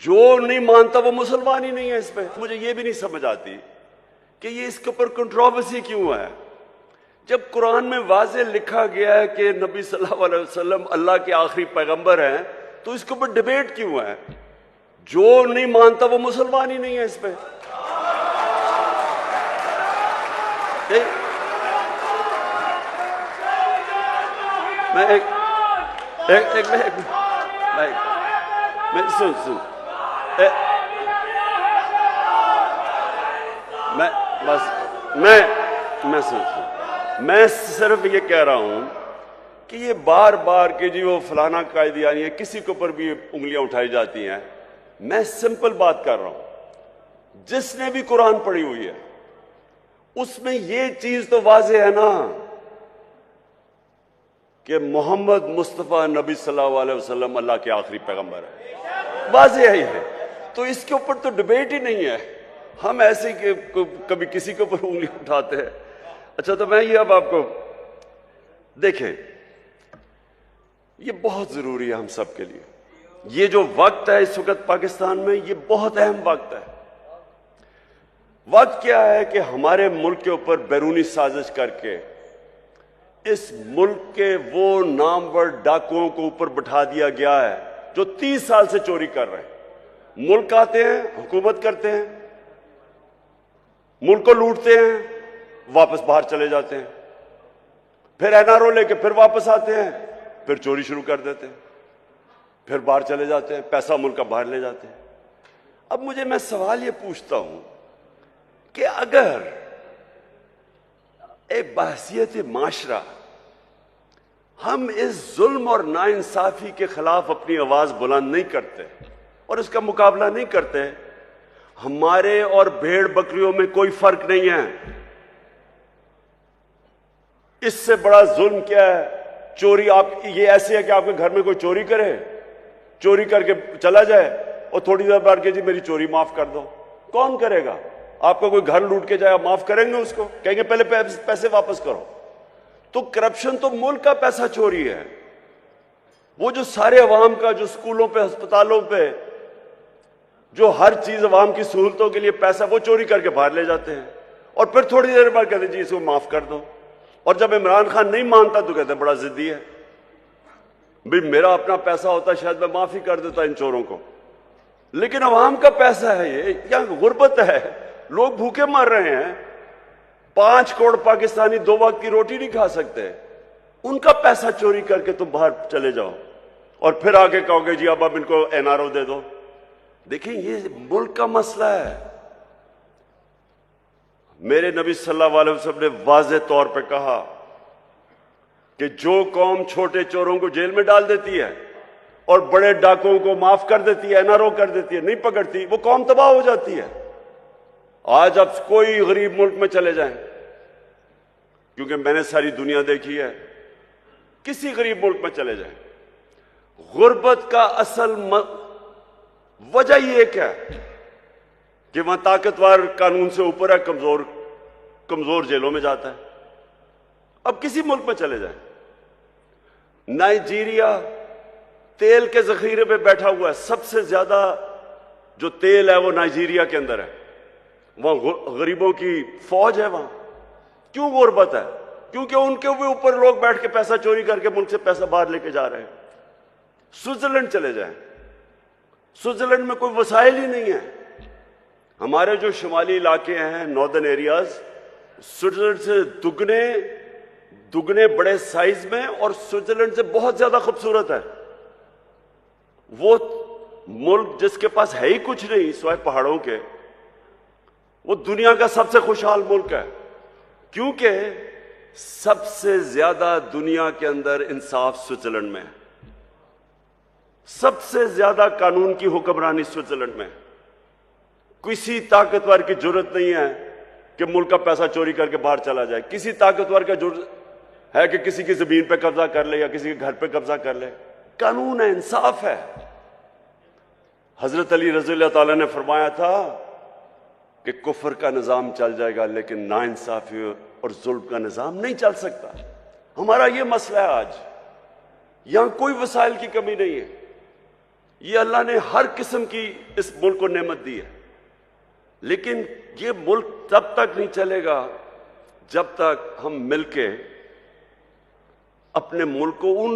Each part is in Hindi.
जो नहीं मानता वो मुसलमान ही नहीं है। इस पे मुझे ये भी नहीं समझ आती कि ये इसके ऊपर कंट्रोवर्सी क्यों है, जब कुरान में वाज़े लिखा गया है कि नबी सल्लल्लाहु अलैहि वसल्लम अल्लाह के आखिरी पैगंबर हैं, तो इसके ऊपर डिबेट क्यों है? जो नहीं मानता वो मुसलमान ही नहीं है। इस पे मैं मैं सिर्फ ये कह रहा हूं कि ये बार बार के जी वो फलाना कायदियानी है, किसी के ऊपर भी उंगलियां उठाई जाती हैं। मैं सिंपल बात कर रहा हूं, जिसने भी कुरान पढ़ी हुई है उसमें ये चीज तो वाज़े है ना कि मोहम्मद मुस्तफ़ा नबी सल्लल्लाहु अलैहि वसल्लम अल्लाह के आखिरी पैगंबर है, वाज़े ही है। तो इसके ऊपर तो डिबेट ही नहीं है। हम ऐसे कि कभी किसी के ऊपर उंगली उठाते हैं। अच्छा, तो मैं ये अब आपको देखें, ये बहुत जरूरी है हम सब के लिए। ये जो वक्त है इस वक्त पाकिस्तान में, ये बहुत अहम वक्त है। वक्त क्या है कि हमारे मुल्क के ऊपर बैरूनी साजिश करके इस मुल्क के वो नामवर डाकुओं को ऊपर बैठा दिया गया है जो 30 साल से चोरी कर रहे हैं। मुल्क आते हैं, हुकूमत करते हैं, मुल्क को लूटते हैं, वापस बाहर चले जाते हैं, फिर एनआरओ लेके फिर वापस आते हैं, फिर चोरी शुरू कर देते हैं, फिर बाहर चले जाते हैं, पैसा मुल्क का बाहर ले जाते हैं। अब मैं सवाल ये पूछता हूं कि अगर एक बहसियत माशरा हम इस जुल्म और नाइंसाफी के खिलाफ अपनी आवाज बुलंद नहीं करते और इसका मुकाबला नहीं करते, हमारे और भेड़ बकरियों में कोई फर्क नहीं है। इससे बड़ा जुल्म क्या है? चोरी। आप ये ऐसे है कि आपके घर में कोई चोरी करे, चोरी करके चला जाए और थोड़ी देर बाद के जी मेरी चोरी माफ कर दो। कौन करेगा? आपका कोई घर लूट के जाए, आप माफ करेंगे उसको? कहेंगे पहले पैसे वापस करो। तो करप्शन तो मुल्क का पैसा चोरी है। वो जो सारे अवाम का, जो स्कूलों पे, अस्पतालों पे, जो हर चीज अवाम की सहूलतों के लिए पैसा, वो चोरी करके बाहर ले जाते हैं और फिर थोड़ी देर बाद कहते जी इसको माफ कर दो। और जब इमरान खान नहीं मानता तो कहते बड़ा जिद्दी है, भाई मेरा अपना पैसा होता शायद मैं माफी कर देता इन चोरों को, लेकिन अवाम का पैसा है ये। क्या गुर्बत है? लोग भूखे मर रहे हैं। 5 करोड़ पाकिस्तानी 2 वक्त की रोटी नहीं खा सकते, उनका पैसा चोरी करके तुम बाहर चले जाओ और फिर आगे कहोगे जी अब इनको एनआरओ दे दो। देखिए, ये मुल्क का मसला है। मेरे नबी सल्लल्लाहु अलैहि वसल्लम ने वाज़े तौर पे कहा कि जो कौम छोटे चोरों को जेल में डाल देती है और बड़े डाकुओं को माफ कर देती है, एनआरओ कर देती है, नहीं पकड़ती, वो कौम तबाह हो जाती है। आज आप कोई गरीब मुल्क में चले जाएं, क्योंकि मैंने सारी दुनिया देखी है, किसी गरीब मुल्क में चले जाएं, गुर्बत का असल वजह ये क्या है कि वहां ताकतवर कानून से ऊपर है, कमजोर जेलों में जाता है। अब किसी मुल्क में चले जाएं, नाइजीरिया तेल के जखीरे पे बैठा हुआ है, सबसे ज्यादा जो तेल है वो नाइजीरिया के अंदर है, वहां गरीबों की फौज है। वहां क्यों गुर्बत है? क्योंकि उनके ऊपर लोग बैठ के पैसा चोरी करके मुल्क से पैसा बाहर लेके जा रहे हैं। स्विट्जरलैंड चले जाएं, स्विट्जरलैंड में कोई वसाइल ही नहीं है। हमारे जो शुमाली इलाके हैं, नॉर्दर्न एरियाज, स्विट्जरलैंड से दुगने बड़े साइज में और स्विट्जरलैंड से बहुत ज्यादा खूबसूरत है। वो मुल्क जिसके पास है ही कुछ नहीं सिवाय पहाड़ों के, वो दुनिया का सबसे खुशहाल मुल्क है, क्योंकि सबसे ज्यादा दुनिया के अंदर इंसाफ स्विट्जरलैंड में है। सबसे ज्यादा कानून की हुक्मरानी स्विट्जरलैंड में। किसी ताकतवर की जरूरत नहीं है कि मुल्क का पैसा चोरी करके बाहर चला जाए। किसी ताकतवर का जरूरत है कि किसी की जमीन पे कब्जा कर ले या किसी के घर पे कब्जा कर ले। कानून है, इंसाफ है। हजरत अली रज़ी अल्लाह ताला ने फरमाया था कि कुफर का निजाम चल जाएगा लेकिन नाइंसाफी और जुल्म का निजाम नहीं चल सकता। हमारा यह मसला है आज। यहां कोई वसाइल की कमी नहीं है, ये अल्लाह ने हर किस्म की इस मुल्क को नेमत दी है, लेकिन ये मुल्क तब तक नहीं चलेगा जब तक हम मिलके अपने मुल्क को उन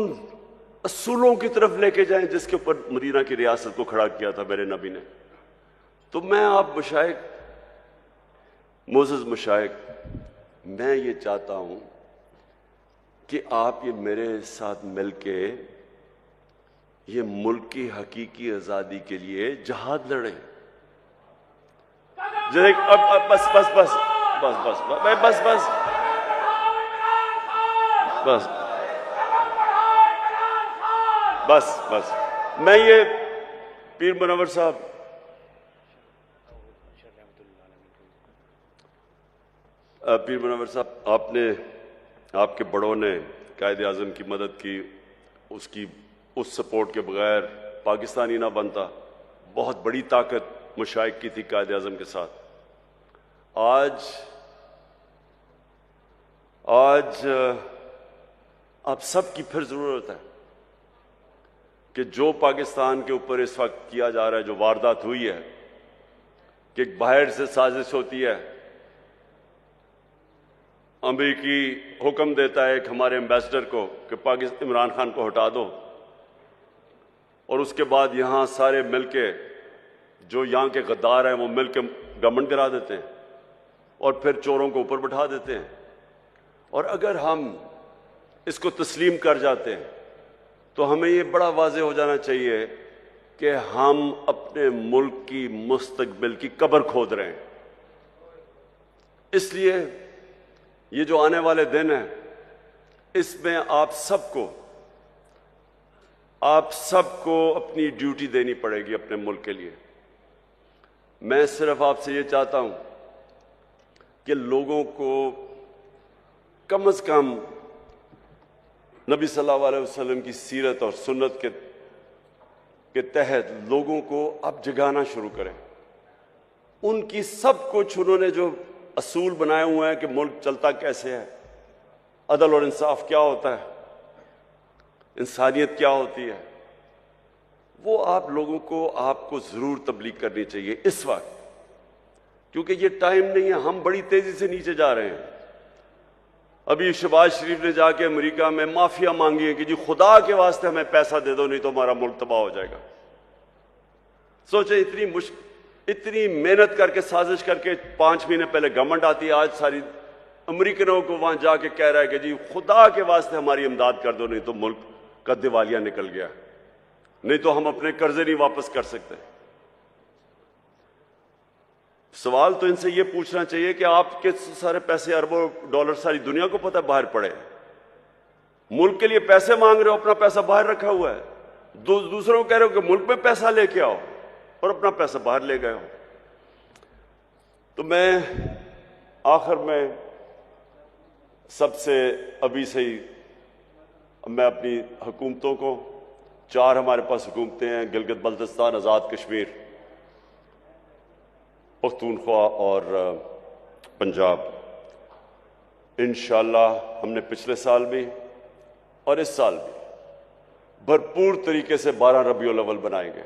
असूलों की तरफ लेके जाएं जिसके ऊपर मदीना की रियासत को खड़ा किया था मेरे नबी ने। तो मैं आप मशाइख, मोअज़्ज़ज़ मशाइख, मैं ये चाहता हूं कि आप ये मेरे साथ मिलके ये मुल्क की हकीकी आजादी के लिए जहाद लड़ें। जैसे अब बस बस बस बस बस बस बस बस बस बस बस मैं ये पीर मुनव्वर साहब, पीर मुनव्वर साहब, आपने, आपके बड़ों ने कायदे आज़म की मदद की, उसकी उस सपोर्ट के बगैर पाकिस्तानी ना बनता। बहुत बड़ी ताकत मशाइख की थी कायदे आज़म के साथ। आज आप सबकी फिर जरूरत है कि जो पाकिस्तान के ऊपर इस वक्त किया जा रहा है, जो वारदात हुई है कि बाहर से साजिश होती है, अमेरिकी हुक्म देता है कि हमारे एम्बेसडर को कि पाकिस्तान इमरान खान को हटा दो, और उसके बाद यहां सारे मिलके जो यहां के गद्दार हैं वो मिलके गवर्नमेंट गिरा देते हैं और फिर चोरों को ऊपर बैठा देते हैं। और अगर हम इसको तस्लीम कर जाते हैं तो हमें ये बड़ा वाज़ेह हो जाना चाहिए कि हम अपने मुल्क की मुस्तकबिल की कब्र खोद रहे हैं। इसलिए ये जो आने वाले दिन हैं, इसमें आप सबको अपनी ड्यूटी देनी पड़ेगी अपने मुल्क के लिए। मैं सिर्फ आपसे ये चाहता हूं कि लोगों को कम से कम नबी सल्लल्लाहु अलैहि वसल्लम की सीरत और सुन्नत के तहत लोगों को अब जगाना शुरू करें। उनकी सब कुछ उन्होंने जो असूल बनाए हुए हैं कि मुल्क चलता कैसे है, अदल और इंसाफ क्या होता है, इंसानियत क्या होती है, वो आप लोगों को, आपको जरूर तबलीग करनी चाहिए इस वक्त, क्योंकि ये टाइम नहीं है। हम बड़ी तेजी से नीचे जा रहे हैं। अभी शहबाज शरीफ ने जाके अमेरिका में माफिया मांगी है कि जी खुदा के वास्ते हमें पैसा दे दो, नहीं तो हमारा मुल्क तबाह हो जाएगा। सोचे इतनी मेहनत करके, साजिश करके 5 महीने पहले गवर्नमेंट आती है, आज सारी अमेरिकनों को वहां जाके कह रहा है कि जी खुदा के वास्ते हमारी इमदाद कर दो, नहीं तो मुल्क का दिवालिया निकल गया, नहीं तो हम अपने कर्जे नहीं वापस कर सकते। सवाल तो इनसे यह पूछना चाहिए कि आपके सारे पैसे, अरबों डॉलर सारी दुनिया को पता है बाहर पड़े, मुल्क के लिए पैसे मांग रहे हो, अपना पैसा बाहर रखा हुआ है, दूसरों को कह रहे हो कि मुल्क में पैसा लेके आओ और अपना पैसा बाहर ले गए हो। तो मैं आखिर में सबसे अभी से ही मैं अपनी हुकूमतों को, 4 हमारे पास हुकूमतें हैं, गिलगित बल्तिस्तान, आज़ाद कश्मीर, पख्तूनख्वा और पंजाब। इंशाअल्लाह हमने पिछले साल भी और इस साल भी भरपूर तरीके से 12 रबीउल अव्वल बनाएंगे,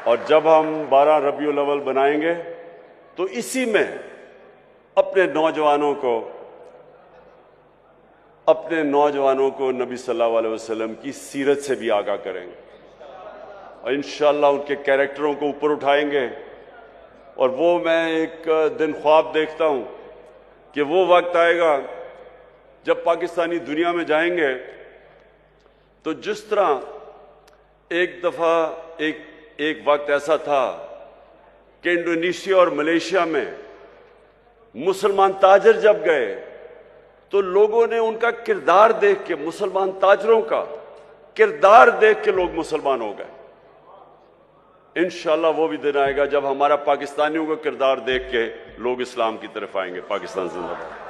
और जब हम 12 रबीउल अव्वल बनाएंगे तो इसी में अपने नौजवानों को नबी सल्लल्लाहु अलैहि वसल्लम की सीरत से भी आगाह करेंगे, और इंशाअल्लाह उनके कैरेक्टरों को ऊपर उठाएंगे। और वो मैं एक दिन ख्वाब देखता हूं कि वो वक्त आएगा जब पाकिस्तानी दुनिया में जाएंगे तो जिस तरह एक दफा एक वक्त ऐसा था कि इंडोनेशिया और मलेशिया में मुसलमान ताजर जब गए तो लोगों ने उनका किरदार देख के, मुसलमान ताजरों का किरदार देख के लोग मुसलमान हो गए। इंशाअल्लाह वो भी दिन आएगा जब हमारा पाकिस्तानियों का किरदार देख के लोग इस्लाम की तरफ आएंगे। पाकिस्तान जिंदाबाद।